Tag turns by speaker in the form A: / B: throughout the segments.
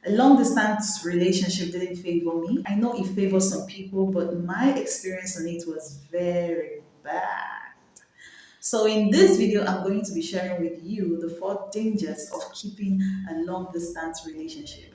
A: A long distance relationship didn't favor me. I know it favors some people, but my experience on it was very bad. So in this video, I'm going to be sharing with you the four dangers of keeping a long distance relationship.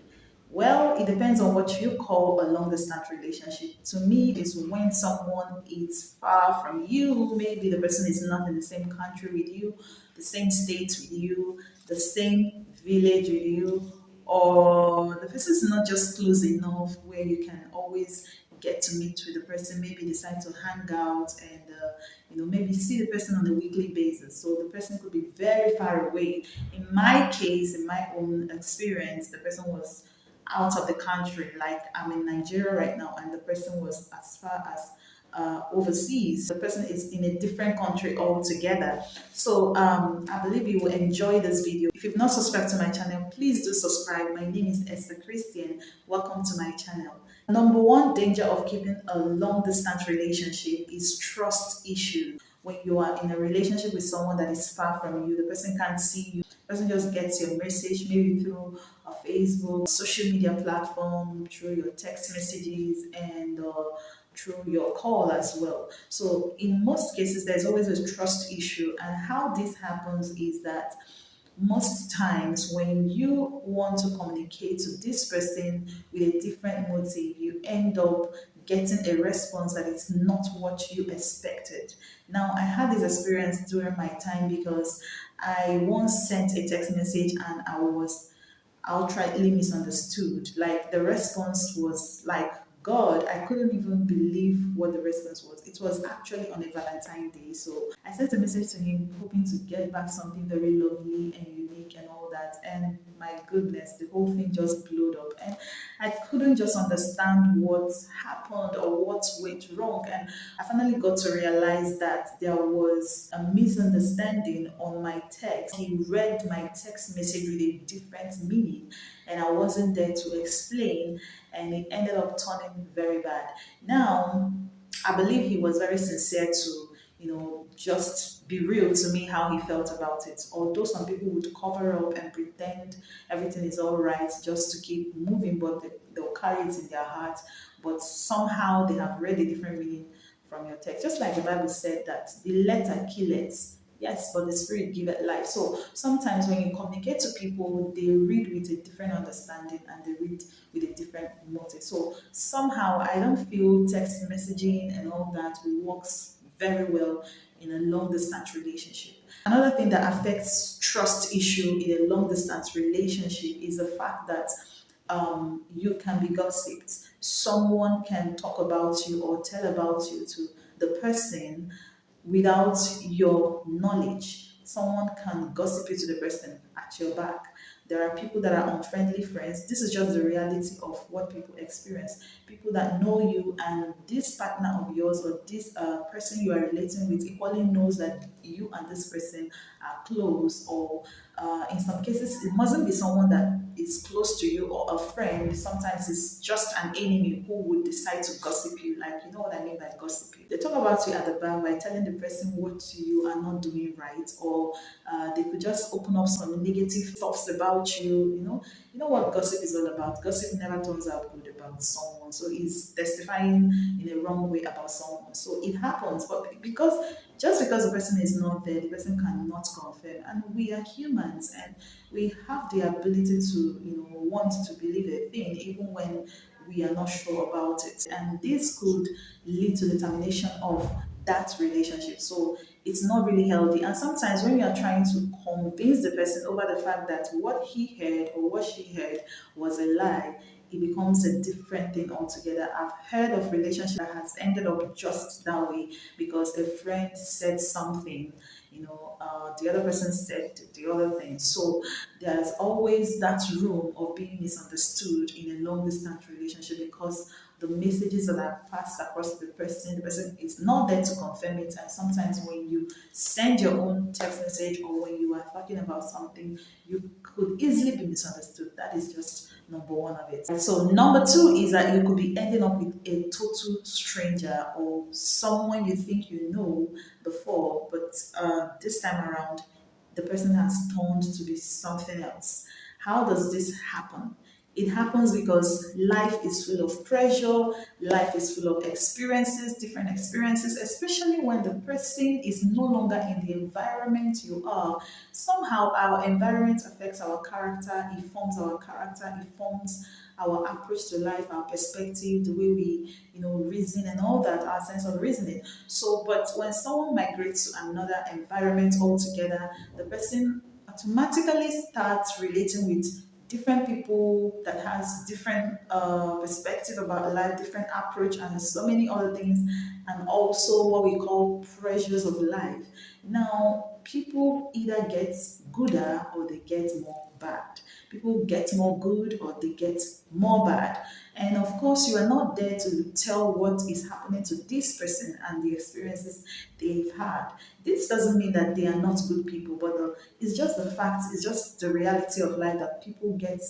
A: Well, it depends on what you call a long distance relationship. To me, it's when someone is far from you. Maybe the person is not in the same country with you, the same state with you, the same village with you, or the person is not just close enough where you can always get to meet with the person, maybe decide to hang out and maybe see the person on a weekly basis. So the person could be very far away. In my case, in my own experience, the person was out of the country. Like I'm in Nigeria right now, and the person was as far as overseas. The person is in a different country altogether. So I believe you will enjoy this video. If you've not subscribed to my channel, please do subscribe. My name is Esther Christian. Welcome to my channel. Number one danger of keeping a long distance relationship is trust issues. When you are in a relationship with someone that is far from you, the person can't see you, the person just gets your message maybe through a Facebook, social media platform, through your text messages, and through your call as well. So in most cases, there's always a trust issue. And how this happens is that most times when you want to communicate to this person with a different motive, you end up getting a response that is not what you expected. Now, I had this experience during my time because I once sent a text message and I was outrightly misunderstood. Like the response was like God, I couldn't even believe what the response was. It was actually on a Valentine Day. So I sent a message to him hoping to get back something very lovely and unique and all that. And my goodness, the whole thing just blew up. And I couldn't just understand what happened or what went wrong. And I finally got to realize that there was a misunderstanding on my text. He read my text message with a different meaning, and I wasn't there to explain, and it ended up turning very bad. Now, I believe he was very sincere to, just be real to me how he felt about it. Although some people would cover up and pretend everything is all right just to keep moving, but they'll carry it in their heart. But somehow they have read a different meaning from your text. Just like the Bible said that the letter killeth. Yes, but the spirit giveth life. So sometimes when you communicate to people, they read with a different understanding and they read with a different motive. So somehow I don't feel text messaging and all that works very well in a long distance relationship. Another thing that affects trust issue in a long distance relationship is the fact that you can be gossiped. Someone can talk about you or tell about you to the person without your knowledge. Someone can gossip you to the person at your back. There are people that are unfriendly friends. This is just the reality of what people experience. People that know you, and this partner of yours or this person you are relating with equally knows that you and this person are close, or in some cases, it mustn't be someone that is close to you or a friend. Sometimes it's just an enemy who would decide to gossip you. Like, you know what I mean by gossip? They talk about you at the bar by telling the person what you are not doing right, or they could just open up some negative thoughts about you. You know what gossip is all about. Gossip never turns out good about someone, so it's testifying in a wrong way about someone. So it happens, but because the person is not there, the person cannot confirm. And we are humans, and we have the ability to, want to believe a thing even when we are not sure about it. And this could lead to the termination of that relationship. So it's not really healthy. And sometimes when you are trying to convince the person over the fact that what he heard or what she heard was a lie, it becomes a different thing altogether. I've heard of relationships that has ended up just that way because a friend said something, the other person said the other thing. So there's always that room of being misunderstood in a long distance relationship because the messages that are passed across to the person is not there to confirm it. And sometimes when you send your own text message or when you are talking about something, you could easily be misunderstood. That is just number one of it. So number two is that you could be ending up with a total stranger or someone you think you know before, but this time around, the person has turned to be something else. How does this happen? It happens because life is full of pressure, life is full of experiences, different experiences, especially when the person is no longer in the environment you are. Somehow, our environment affects our character, it forms our character, it forms our approach to life, our perspective, the way we, reason and all that, our sense of reasoning. So, but when someone migrates to another environment altogether, the person automatically starts relating with different people that has different perspective about life, different approach, and so many other things, and also what we call pressures of life. Now, people either get gooder or they get more bad. People get more good or they get more bad. And of course, you are not there to tell what is happening to this person and the experiences they've had. This doesn't mean that they are not good people, but it's just the fact, it's just the reality of life that people get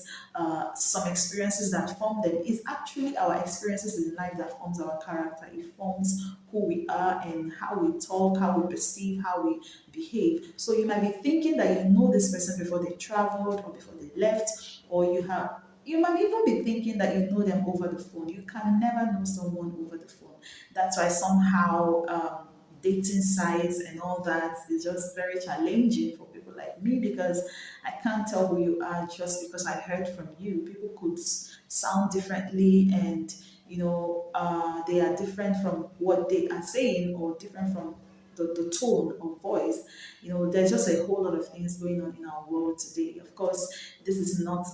A: some experiences that form them. It's actually our experiences in life that forms our character. It forms who we are and how we talk, how we perceive, how we behave. So you might be thinking that you know this person before they traveled or before they left, or you might even be thinking that you know them over the phone. You can never know someone over the phone. That's why somehow dating sites and all that is just very challenging for people like me, because I can't tell who you are just because I heard from you. People could sound differently, and they are different from what they are saying, or different from the tone of voice. There's just a whole lot of things going on in our world today. Of course, this is not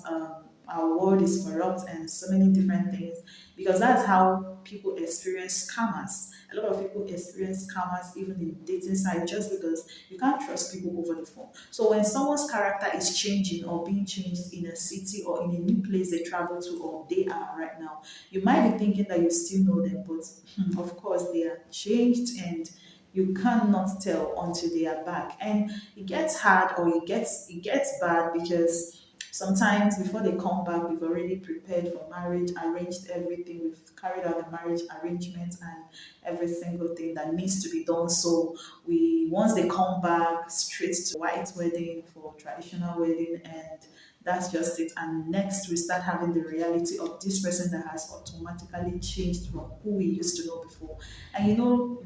A: our world is corrupt and so many different things, because that's how people experience scammers. A lot of people experience scammers even in dating sites, just because you can't trust people over the phone. So when someone's character is changing or being changed in a city or in a new place they travel to or they are right now, you might be thinking that you still know them, but of course they are changed, and you cannot tell until they are back. And it gets hard, or it gets bad, because sometimes before they come back, we've already prepared for marriage, arranged everything, we've carried out the marriage arrangements and every single thing that needs to be done. So we once they come back, straight to white wedding for traditional wedding, and that's just it. And next we start having the reality of this person that has automatically changed from who we used to know before. And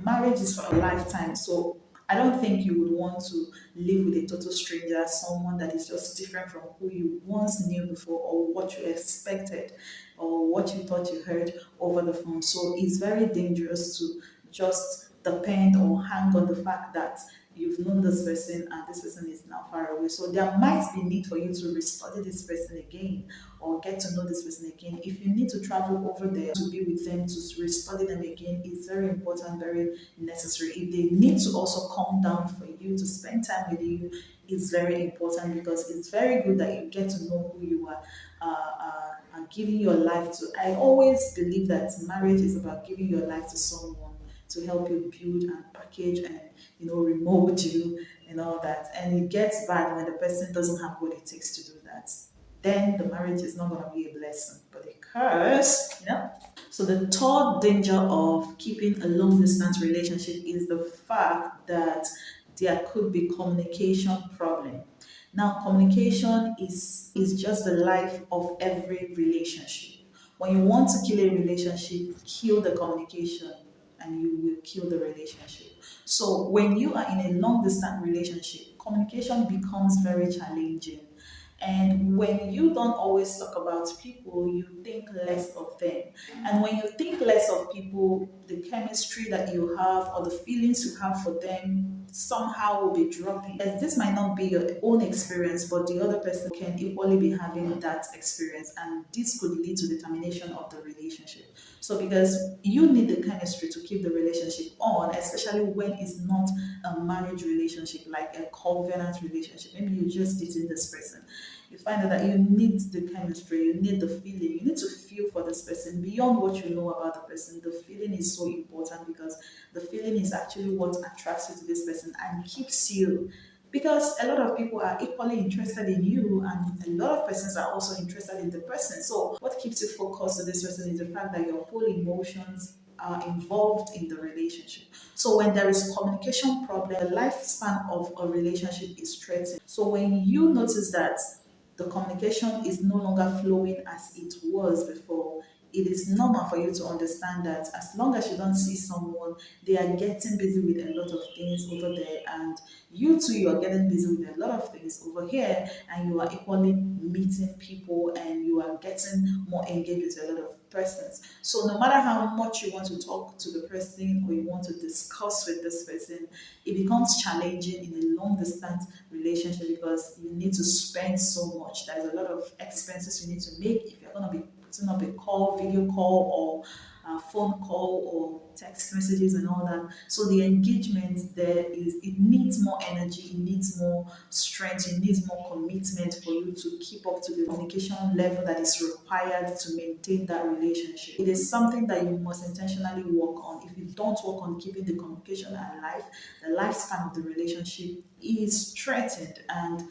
A: marriage is for a lifetime. So I don't think you would want to live with a total stranger, someone that is just different from who you once knew before, or what you expected, or what you thought you heard over the phone. So it's very dangerous to just depend or hang on the fact that you've known this person and this person is now far away. So there might be need for you to restudy this person again, or get to know this person again. If you need to travel over there to be with them, to restudy them again, it's very important, very necessary. If they need to also come down for you to spend time with you, it's very important, because it's very good that you get to know who you are giving your life to. I always believe that marriage is about giving your life to someone to help you build and package and remold you and all that. And it gets bad when the person doesn't have what it takes to do that. Then the marriage is not going to be a blessing, but a curse. So the third danger of keeping a long distance relationship is the fact that there could be communication problem. Now, communication is just the life of every relationship. When you want to kill a relationship, kill the communication, and you will kill the relationship. So when you are in a long distance relationship, communication becomes very challenging. And when you don't always talk about people, you think less of them. And when you think less of people, the chemistry that you have or the feelings you have for them somehow will be dropping. As this might not be your own experience, but the other person can equally be having that experience. And this could lead to the termination of the relationship. So because you need the chemistry to keep the relationship on, especially when it's not a marriage relationship, like a covenant relationship. Maybe you're just dating this person. You find out that you need the chemistry, you need the feeling, you need to feel for this person beyond what you know about the person. The feeling is so important, because the feeling is actually what attracts you to this person and keeps you. Because a lot of people are equally interested in you, and a lot of persons are also interested in the person. So, what keeps you focused on this person is the fact that your whole emotions are involved in the relationship. So when there is communication problem, the lifespan of a relationship is threatened. So when you notice that the communication is no longer flowing as it was before, it is normal for you to understand that as long as you don't see someone, they are getting busy with a lot of things over there, and you too, you are getting busy with a lot of things over here, and you are equally meeting people and you are getting more engaged with a lot of persons. So no matter how much you want to talk to the person or you want to discuss with this person, it becomes challenging in a long distance relationship because you need to spend so much. There's a lot of expenses you need to make if you're going to be putting up a call, video call, or phone call or text messages and all that. So the engagement there is, it needs more energy, it needs more strength, it needs more commitment for you to keep up to the communication level that is required to maintain that relationship. It is something that you must intentionally work on. If you don't work on keeping the communication alive, the lifespan of the relationship is threatened, and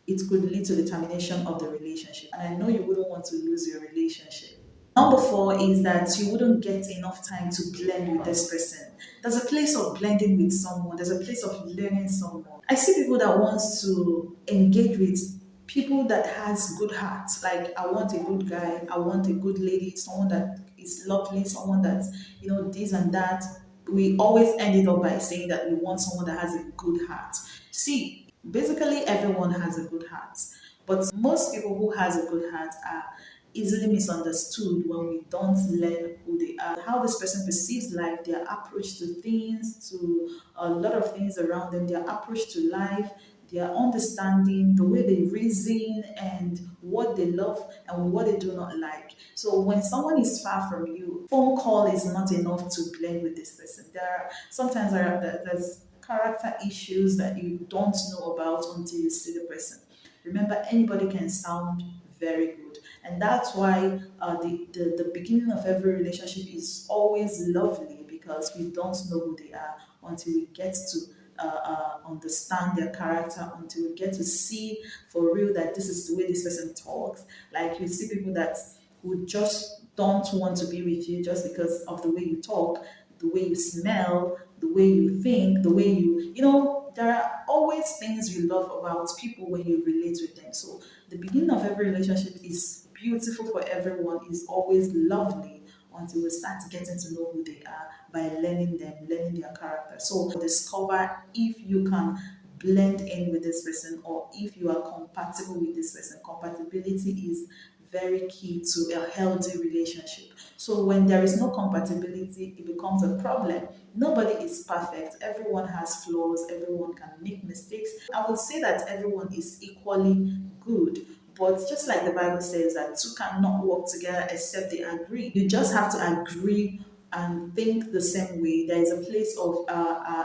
A: it could lead to the termination of the relationship. And I know you wouldn't want to lose your relationship. Number four is that you wouldn't get enough time to blend with this person. There's a place of blending with someone, there's a place of learning someone. I see people that wants to engage with people that has good heart. Like, I want a good guy, I want a good lady, someone that is lovely, someone that, this and that. We always end it up by saying that we want someone that has a good heart. See, basically everyone has a good heart, but most people who has a good heart are easily misunderstood when we don't learn who they are, how this person perceives life, their approach to things, to a lot of things around them, their approach to life, their understanding, the way they reason, and what they love and what they do not like. So when someone is far from you, phone call is not enough to blend with this person. There's character issues that you don't know about until you see the person. Remember, anybody can sound very good, and that's why the beginning of every relationship is always lovely, because we don't know who they are until we get to understand their character, until we get to see for real that this is the way this person talks. Like, you see people that who just don't want to be with you just because of the way you talk, the way you smell, the way you think, the way there are always things you love about people when you relate with them. So the beginning of every relationship is beautiful for everyone, is always lovely until we start getting to know who they are by learning them, learning their character. So discover if you can blend in with this person or if you are compatible with this person. Compatibility is very key to a healthy relationship. So when there is no compatibility, it becomes a problem. Nobody is perfect. Everyone has flaws. Everyone can make mistakes. I would say that everyone is equally good. But just like the Bible says that two cannot work together except they agree. You just have to agree and think the same way. There is a place of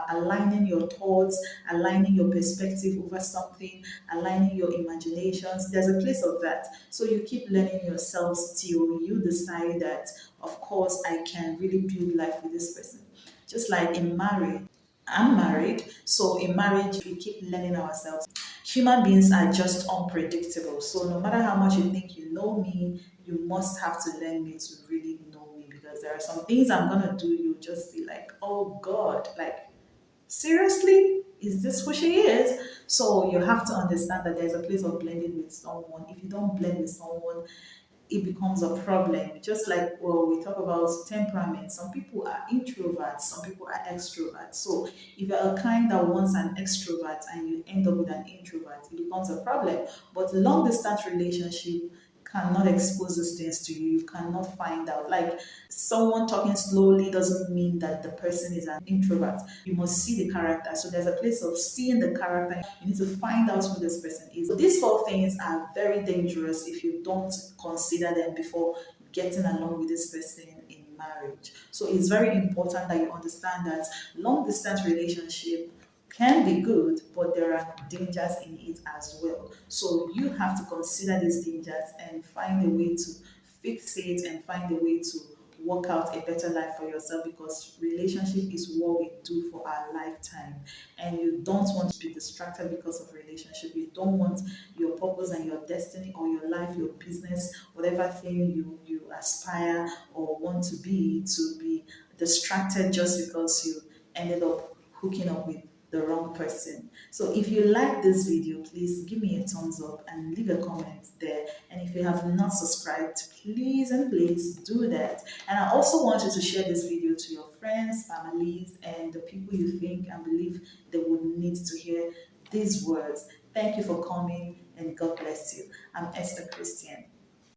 A: aligning your thoughts, aligning your perspective over something, aligning your imaginations. There's a place of that. So you keep learning yourself till you decide that, of course, I can really build life with this person. Just like in marriage, I'm married, so in marriage, we keep learning ourselves. Human beings are just unpredictable. So no matter how much you think you know me, you must have to learn me to really know me, because there are some things I'm gonna do, you just be like, oh God, like, seriously? Is this who she is? So you have to understand that there's a place of blending with someone. If you don't blend with someone, it becomes a problem. Just like, well, we talk about temperament. Some people are introverts, some people are extroverts. So if you're a kind that wants an extrovert and you end up with an introvert, it becomes a problem. But long distance relationship cannot expose these things to you. You cannot find out. Like, someone talking slowly doesn't mean that the person is an introvert. You must see the character. So there's a place of seeing the character. You need to find out who this person is. So these four things are very dangerous if you don't consider them before getting along with this person in marriage. So it's very important that you understand that long distance relationship can be good, but there are dangers in it as well. So you have to consider these dangers and find a way to fix it and find a way to work out a better life for yourself, because relationship is what we do for our lifetime, and you don't want to be distracted because of relationship. You don't want your purpose and your destiny or your life, your business, whatever thing you aspire or want to be distracted just because you ended up hooking up with the wrong person. So if you like this video, please give me a thumbs up and leave a comment there. And if you have not subscribed, please and please do that. And I also want you to share this video to your friends, families, and the people you think and believe they would need to hear these words. Thank you for coming and God bless you. I'm Esther Christian.